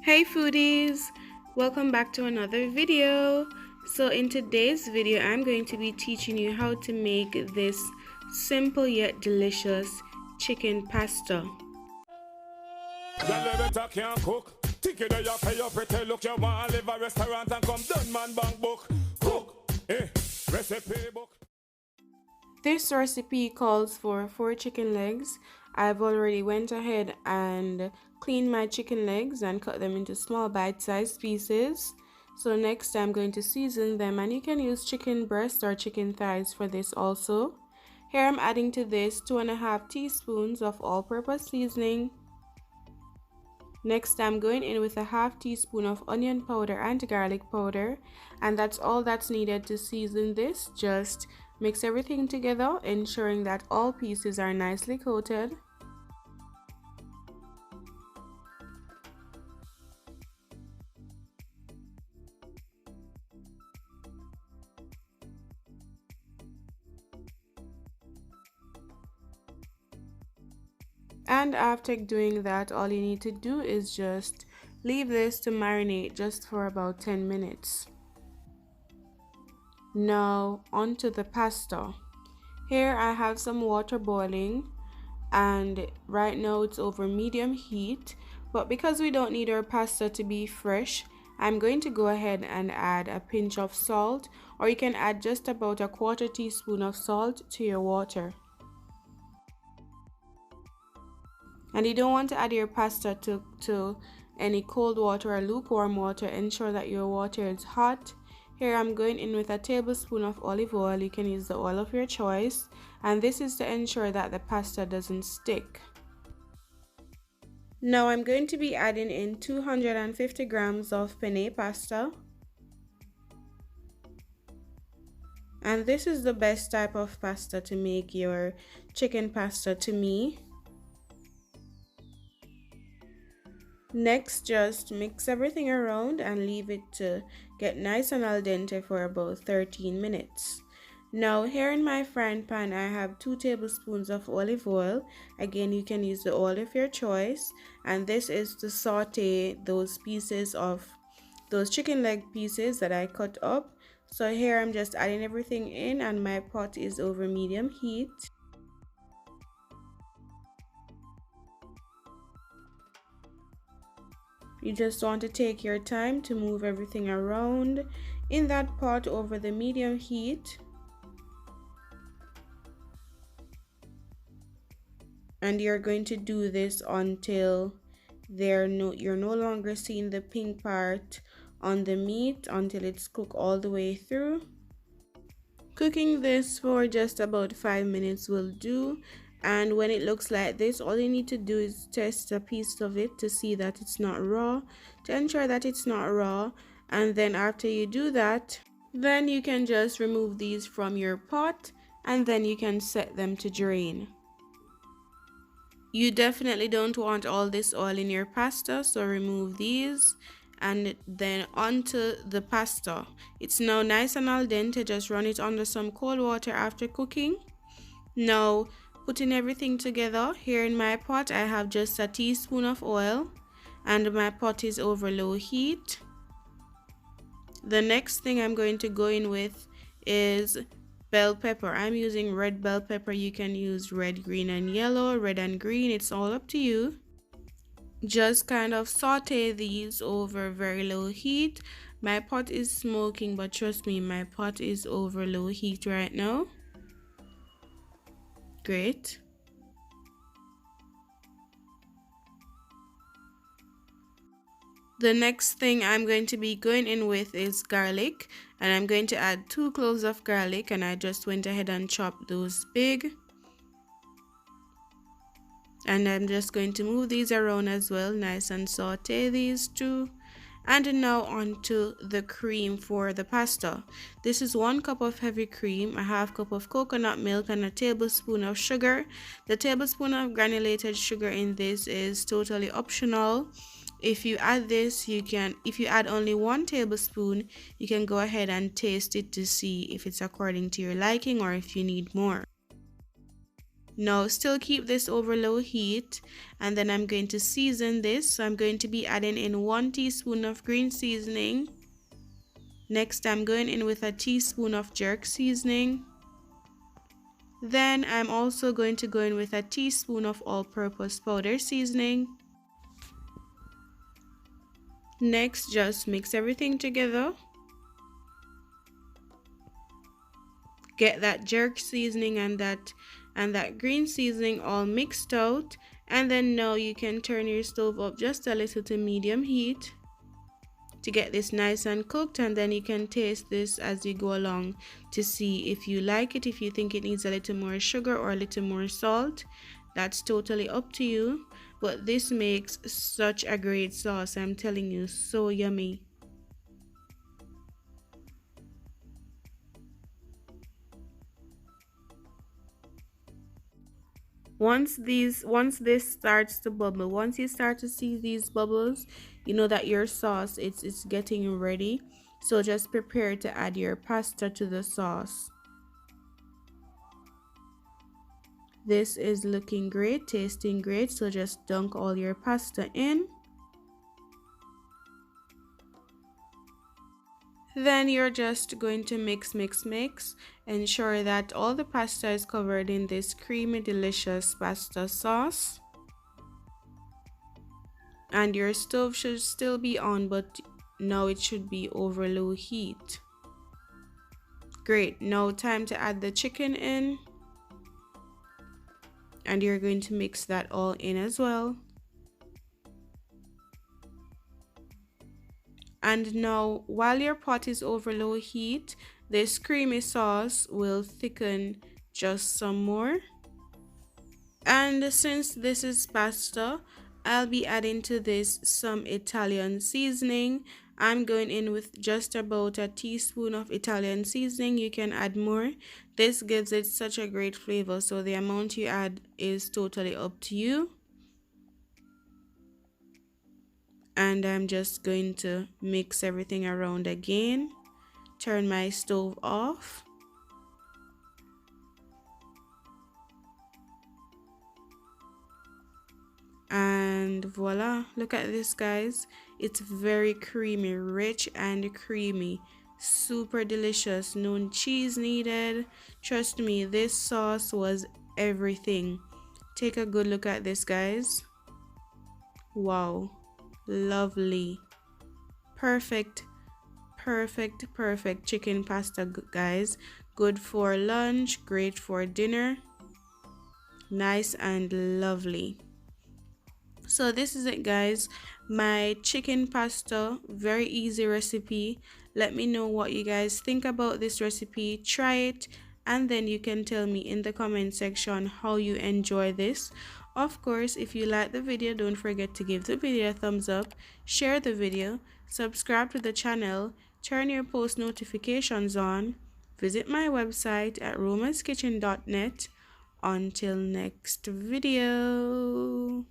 Hey foodies, welcome back to another video. So in today's video I'm going to be teaching you how to make this simple yet delicious chicken pasta. This recipe calls for 4 chicken legs. I've already went ahead and cleaned my chicken legs and cut them into small bite-sized pieces. So next I'm going to season them, and you can use chicken breast or chicken thighs for this also. Here I'm adding to this 2.5 teaspoons of all-purpose seasoning. Next I'm going in with a half teaspoon of onion powder and garlic powder, and that's all that's needed to season this. Just mix everything together, ensuring that all pieces are nicely coated. And after doing that, all you need to do is just leave this to marinate just for about 10 minutes. Now onto the pasta. Here I have some water boiling, and right now it's over medium heat, but because we don't need our pasta to be fresh, I'm going to go ahead and add a pinch of salt, or you can add just about a 1/4 teaspoon of salt to your water. And you don't want to add your pasta to any cold water or lukewarm water. Ensure that your water is hot. Here I'm going in with a tablespoon of olive oil. You can use the oil of your choice, and this is to ensure that the pasta doesn't stick. Now I'm going to be adding in 250 grams of penne pasta, and this is the best type of pasta to make your chicken pasta to me. Next, just mix everything around and leave it to get nice and al dente for about 13 minutes. Now here in my frying pan I have 2 tablespoons of olive oil. Again, you can use the oil of your choice, and this is to saute those pieces of those chicken leg pieces that I cut up. So here I'm just adding everything in, and my pot is over medium heat. You just want to take your time to move everything around in that pot over the medium heat. And you're going to do this until you're no longer seeing the pink part on the meat, until it's cooked all the way through. Cooking this for just about 5 minutes will do. And when it looks like this, all you need to do is test a piece of it to see that it's not raw, to ensure that it's not raw. And then after you do that, then you can just remove these from your pot, and then you can set them to drain. You definitely don't want all this oil in your pasta, so remove these. And then onto the pasta. It's now nice and al dente. Just run it under some cold water after cooking. Now putting everything together, here in my pot I have just a teaspoon of oil, and my pot is over low heat. The next thing I'm going to go in with is bell pepper. I'm using red bell pepper. You can use red, green and yellow, red and green, it's all up to you. Just kind of saute these over very low heat. My pot is smoking, but trust me, my pot is over low heat right now. Great. The next thing I'm going to be going in with is garlic, and I'm going to add 2 cloves of garlic, and I just went ahead and chopped those big. And I'm just going to move these around as well, nice and saute these too. And now onto the cream for the pasta. This is 1 cup of heavy cream, a half cup of coconut milk, and a tablespoon of sugar. The tablespoon of granulated sugar in this is totally optional. If you add this, if you add only 1 tablespoon, you can go ahead and taste it to see if it's according to your liking or if you need more. Now still keep this over low heat, and then I'm going to season this. So I'm going to be adding in 1 teaspoon of green seasoning. Next I'm going in with a teaspoon of jerk seasoning. Then I'm also going to go in with a teaspoon of all-purpose powder seasoning. Next, just mix everything together. Get that jerk seasoning and that green seasoning all mixed out, and then now you can turn your stove up just a little to medium heat to get this nice and cooked, and then you can taste this as you go along to see if you like it, if you think it needs a little more sugar or a little more salt. That's totally up to you, but this makes such a great sauce. I'm telling you, so yummy. Once this starts to bubble, once you start to see these bubbles, you know that your sauce it's getting ready. So just prepare to add your pasta to the sauce. This is looking great, tasting great, so just dunk all your pasta in. Then you're just going to mix. Ensure that all the pasta is covered in this creamy delicious pasta sauce. And your stove should still be on, but now it should be over low heat. Great, now time to add the chicken in. And you're going to mix that all in as well. And now while your pot is over low heat, this creamy sauce will thicken just some more. And since this is pasta, I'll be adding to this some Italian seasoning. I'm going in with just about a teaspoon of Italian seasoning. You can add more. This gives it such a great flavor, so the amount you add is totally up to you. And I'm just going to mix everything around again. Turn my stove off. And voila, look at this, guys. It's very creamy, rich and creamy, super delicious. No cheese needed. Trust me, this sauce was everything. Take a good look at this, guys. Wow, lovely, perfect chicken pasta, guys. Good for lunch, great for dinner, nice and lovely. So this is it, guys, my chicken pasta, very easy recipe. Let me know what you guys think about this recipe. Try it, and then you can tell me in the comment section how you enjoy this. Of course, if you like the video, don't forget to give the video a thumbs up, share the video, subscribe to the channel, turn your post notifications on, visit my website at roma'skitchen.net. Until next video.